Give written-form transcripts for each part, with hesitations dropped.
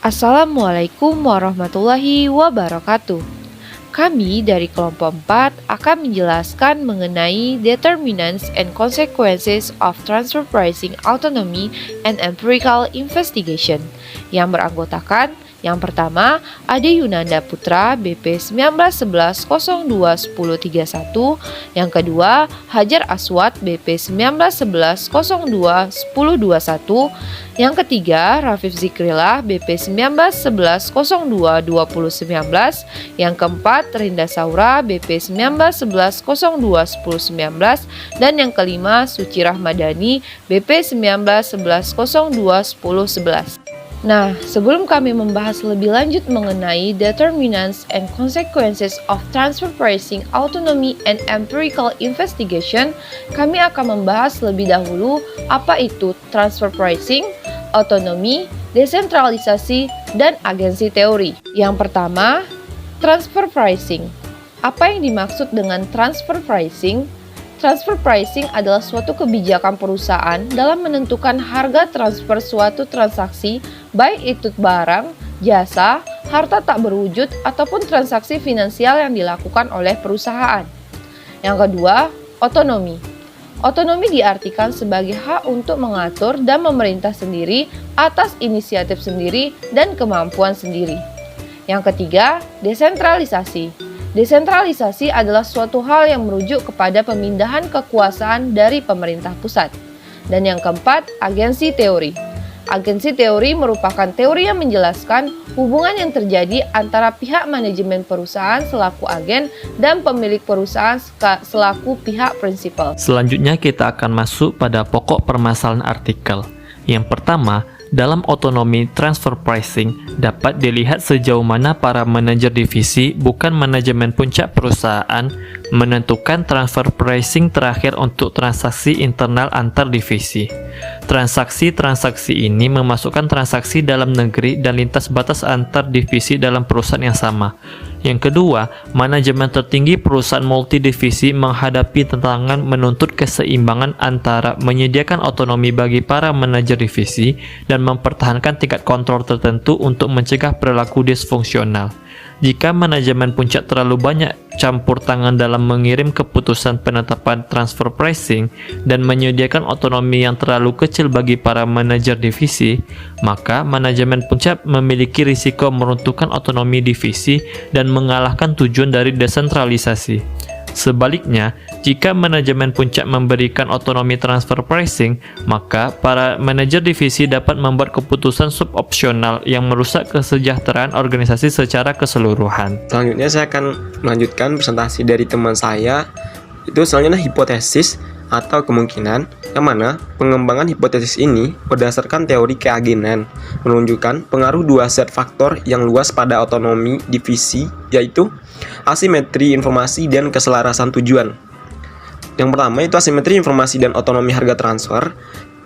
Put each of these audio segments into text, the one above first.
Assalamualaikum warahmatullahi wabarakatuh. Kami dari kelompok 4 akan menjelaskan mengenai determinants and consequences of transfer pricing autonomy and empirical investigation yang beranggotakan yang pertama, Ade Yunanda Putra BP 1911-02-1031. Yang kedua, Hajar Aswad BP 1911-02-1021. Yang ketiga, Rafif Zikrillah BP 1911-02-2019. Yang keempat, Rinda Saura BP 1911-02-1019. Dan yang kelima, Suci Rahmadani BP 1911-02-1011. Nah, sebelum kami membahas lebih lanjut mengenai determinants and consequences of transfer pricing autonomy and empirical investigation, kami akan membahas lebih dahulu apa itu transfer pricing, otonomi, desentralisasi, dan agensi teori. Yang pertama, transfer pricing. Apa yang dimaksud dengan transfer pricing? Transfer pricing adalah suatu kebijakan perusahaan dalam menentukan harga transfer suatu transaksi, baik itu barang, jasa, harta tak berwujud, ataupun transaksi finansial yang dilakukan oleh perusahaan. Yang kedua, otonomi. Otonomi diartikan sebagai hak untuk mengatur dan memerintah sendiri atas inisiatif sendiri dan kemampuan sendiri. Yang ketiga, desentralisasi. Desentralisasi adalah suatu hal yang merujuk kepada pemindahan kekuasaan dari pemerintah pusat. Dan yang keempat, agensi teori. Agensi teori merupakan teori yang menjelaskan hubungan yang terjadi antara pihak manajemen perusahaan selaku agen dan pemilik perusahaan selaku pihak prinsipal. Selanjutnya kita akan masuk pada pokok permasalahan artikel. Yang pertama, dalam otonomi transfer pricing dapat dilihat sejauh mana para manajer divisi bukan manajemen puncak perusahaan menentukan transfer pricing terakhir untuk transaksi internal antar divisi. Transaksi-transaksi ini memasukkan transaksi dalam negeri dan lintas batas antar divisi dalam perusahaan yang sama. Yang kedua, manajemen tertinggi perusahaan multidivisi menghadapi tantangan menuntut keseimbangan antara menyediakan otonomi bagi para manajer divisi dan mempertahankan tingkat kontrol tertentu untuk mencegah perilaku disfungsional. Jika manajemen puncak terlalu banyak campur tangan dalam mengirim keputusan penetapan transfer pricing dan menyediakan otonomi yang terlalu kecil bagi para manajer divisi, maka manajemen puncak memiliki risiko meruntuhkan otonomi divisi dan mengalahkan tujuan dari desentralisasi. Sebaliknya, jika manajemen puncak memberikan otonomi transfer pricing, maka para manajer divisi dapat membuat keputusan subopsional yang merusak kesejahteraan organisasi secara keseluruhan. Selanjutnya saya akan melanjutkan presentasi dari teman saya. Itu selanjutnya hipotesis atau kemungkinan, yang mana pengembangan hipotesis ini berdasarkan teori keagenan menunjukkan pengaruh dua set faktor yang luas pada otonomi divisi, yaitu asimetri informasi dan keselarasan tujuan. Yang pertama itu asimetri informasi dan otonomi harga transfer,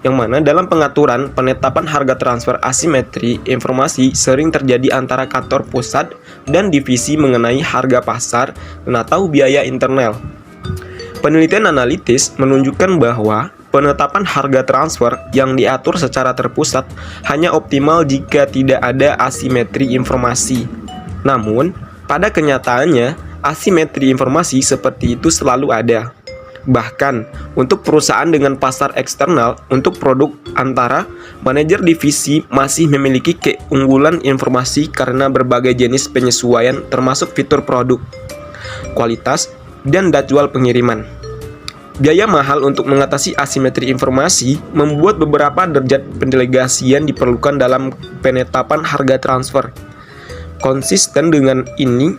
yang mana dalam pengaturan penetapan harga transfer asimetri informasi sering terjadi antara kantor pusat dan divisi mengenai harga pasar dan atau biaya internal. Penelitian analitis menunjukkan bahwa penetapan harga transfer yang diatur secara terpusat hanya optimal jika tidak ada asimetri informasi. Namun, pada kenyataannya, asimetri informasi seperti itu selalu ada. Bahkan, untuk perusahaan dengan pasar eksternal untuk produk antara, manajer divisi masih memiliki keunggulan informasi karena berbagai jenis penyesuaian termasuk fitur produk, kualitas, dan jadwal pengiriman. Biaya mahal untuk mengatasi asimetri informasi membuat beberapa derajat pendelegasian diperlukan dalam penetapan harga transfer. Konsisten dengan ini,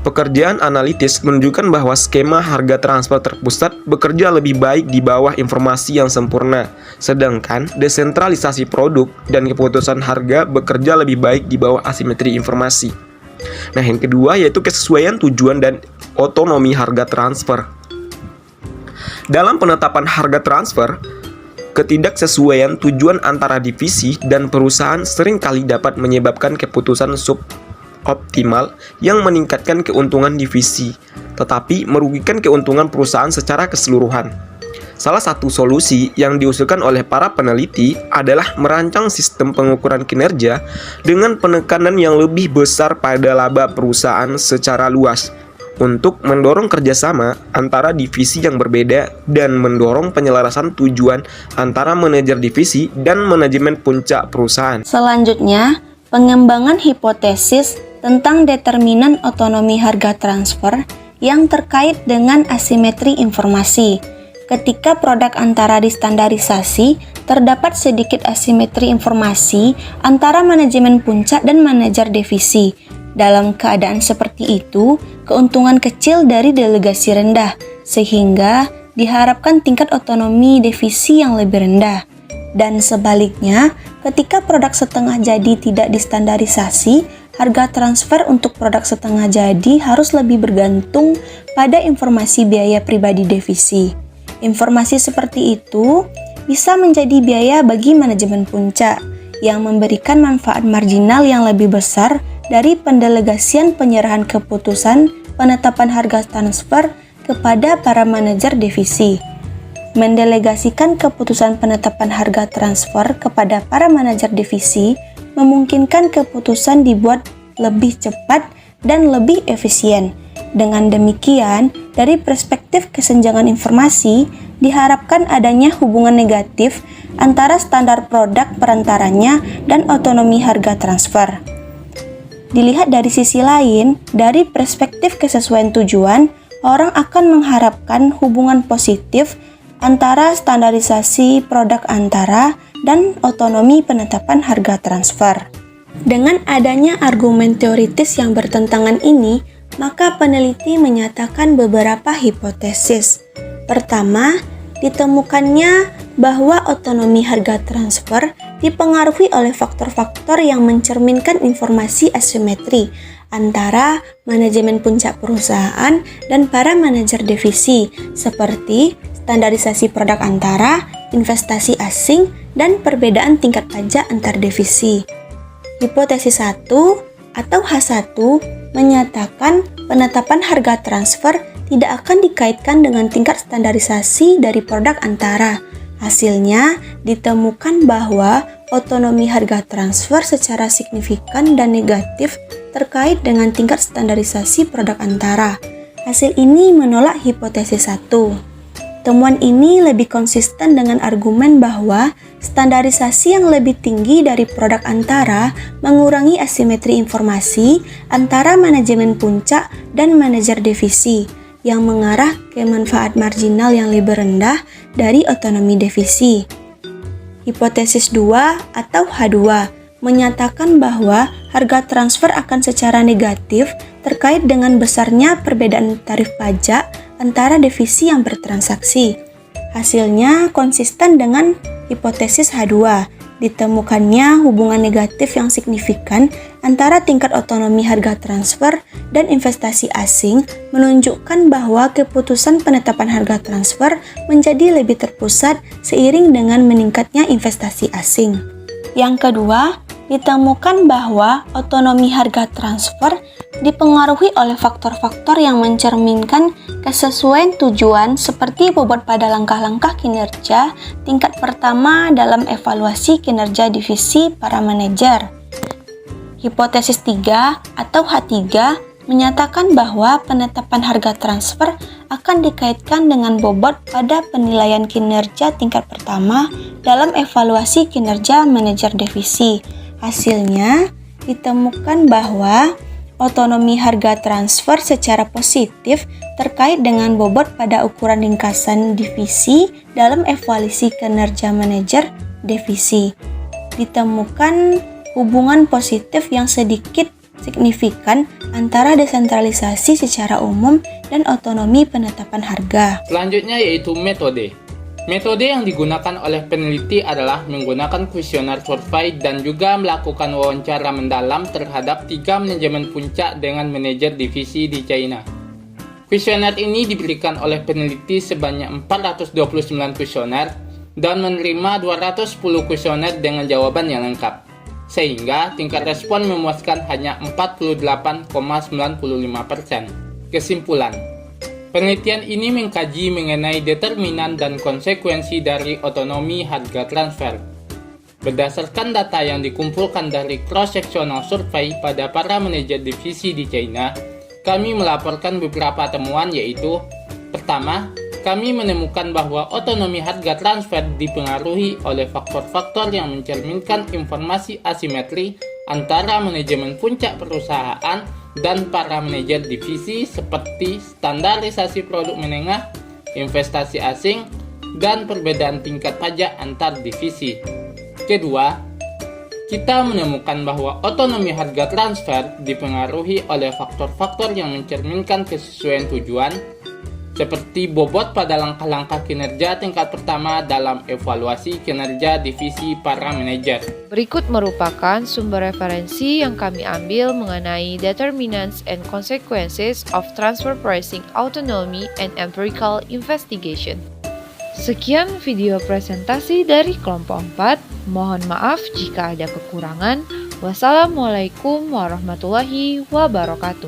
pekerjaan analitis menunjukkan bahwa skema harga transfer terpusat bekerja lebih baik di bawah informasi yang sempurna, sedangkan desentralisasi produk dan keputusan harga bekerja lebih baik di bawah asimetri informasi. Nah, yang kedua yaitu kesesuaian tujuan dan otonomi harga transfer. Dalam penetapan harga transfer, ketidaksesuaian tujuan antara divisi dan perusahaan seringkali dapat menyebabkan keputusan suboptimal yang meningkatkan keuntungan divisi, tetapi merugikan keuntungan perusahaan secara keseluruhan. Salah satu solusi yang diusulkan oleh para peneliti adalah merancang sistem pengukuran kinerja dengan penekanan yang lebih besar pada laba perusahaan secara luas untuk mendorong kerjasama antara divisi yang berbeda dan mendorong penyelarasan tujuan antara manajer divisi dan manajemen puncak perusahaan. Selanjutnya, pengembangan hipotesis tentang determinan otonomi harga transfer yang terkait dengan asimetri informasi. Ketika produk antara distandarisasi, terdapat sedikit asimetri informasi antara manajemen puncak dan manajer divisi. Dalam keadaan seperti itu, keuntungan kecil dari delegasi rendah, sehingga diharapkan tingkat otonomi divisi yang lebih rendah. Dan sebaliknya, ketika produk setengah jadi tidak distandarisasi, harga transfer untuk produk setengah jadi harus lebih bergantung pada informasi biaya pribadi divisi. Informasi seperti itu bisa menjadi biaya bagi manajemen puncak yang memberikan manfaat marginal yang lebih besar dari pendelegasian penyerahan keputusan penetapan harga transfer kepada para manajer divisi. Mendelegasikan keputusan penetapan harga transfer kepada para manajer divisi memungkinkan keputusan dibuat lebih cepat dan lebih efisien. Dengan demikian, dari perspektif kesenjangan informasi, diharapkan adanya hubungan negatif antara standar produk perantaranya dan otonomi harga transfer. Dilihat dari sisi lain, dari perspektif kesesuaian tujuan, orang akan mengharapkan hubungan positif antara standarisasi produk antara dan otonomi penetapan harga transfer. Dengan adanya argumen teoritis yang bertentangan ini, maka peneliti menyatakan beberapa hipotesis. Pertama, ditemukannya bahwa otonomi harga transfer dipengaruhi oleh faktor-faktor yang mencerminkan informasi asimetri antara manajemen puncak perusahaan dan para manajer divisi, seperti standarisasi produk antara, investasi asing, dan perbedaan tingkat pajak antar divisi. Hipotesis 1 atau H1 menyatakan penetapan harga transfer tidak akan dikaitkan dengan tingkat standarisasi dari produk antara. Hasilnya, ditemukan bahwa otonomi harga transfer secara signifikan dan negatif terkait dengan tingkat standarisasi produk antara. Hasil ini menolak hipotesis 1. Temuan ini lebih konsisten dengan argumen bahwa standarisasi yang lebih tinggi dari produk antara mengurangi asimetri informasi antara manajemen puncak dan manajer divisi, yang mengarah ke manfaat marginal yang lebih rendah dari otonomi divisi. Hipotesis 2 atau H2 menyatakan bahwa harga transfer akan secara negatif terkait dengan besarnya perbedaan tarif pajak antara divisi yang bertransaksi. Hasilnya konsisten dengan hipotesis H2. Ditemukannya hubungan negatif yang signifikan antara tingkat otonomi harga transfer dan investasi asing menunjukkan bahwa keputusan penetapan harga transfer menjadi lebih terpusat seiring dengan meningkatnya investasi asing. Yang kedua, ditemukan bahwa otonomi harga transfer dipengaruhi oleh faktor-faktor yang mencerminkan kesesuaian tujuan seperti bobot pada langkah-langkah kinerja tingkat pertama dalam evaluasi kinerja divisi para manajer. Hipotesis 3 atau H3 menyatakan bahwa penetapan harga transfer akan dikaitkan dengan bobot pada penilaian kinerja tingkat pertama dalam evaluasi kinerja manajer divisi. Hasilnya, ditemukan bahwa otonomi harga transfer secara positif terkait dengan bobot pada ukuran ringkasan divisi dalam evaluasi kinerja manajer divisi. Ditemukan hubungan positif yang sedikit signifikan antara desentralisasi secara umum dan otonomi penetapan harga. Selanjutnya yaitu metode. Metode yang digunakan oleh peneliti adalah menggunakan kuesioner survei dan juga melakukan wawancara mendalam terhadap 3 manajemen puncak dengan manajer divisi di China. Kuesioner ini diberikan oleh peneliti sebanyak 429 kuesioner dan menerima 210 kuesioner dengan jawaban yang lengkap, sehingga tingkat respon memuaskan hanya 48,95%. Kesimpulan, Penelitian ini mengkaji mengenai determinan dan konsekuensi dari otonomi harga transfer. Berdasarkan data yang dikumpulkan dari cross-sectional survey pada para manajer divisi di China, kami melaporkan beberapa temuan yaitu: pertama, kami menemukan bahwa otonomi harga transfer dipengaruhi oleh faktor-faktor yang mencerminkan informasi asimetri antara manajemen puncak perusahaan dan para manajer divisi seperti standarisasi produk menengah, investasi asing, dan perbedaan tingkat pajak antar divisi. Kedua, kita menemukan bahwa otonomi harga transfer dipengaruhi oleh faktor-faktor yang mencerminkan kesesuaian tujuan, seperti bobot pada langkah-langkah kinerja tingkat pertama dalam evaluasi kinerja divisi para manajer. Berikut merupakan sumber referensi yang kami ambil mengenai determinants and consequences of transfer pricing autonomy and empirical investigation. Sekian video presentasi dari kelompok 4. Mohon maaf jika ada kekurangan. Wassalamualaikum warahmatullahi wabarakatuh.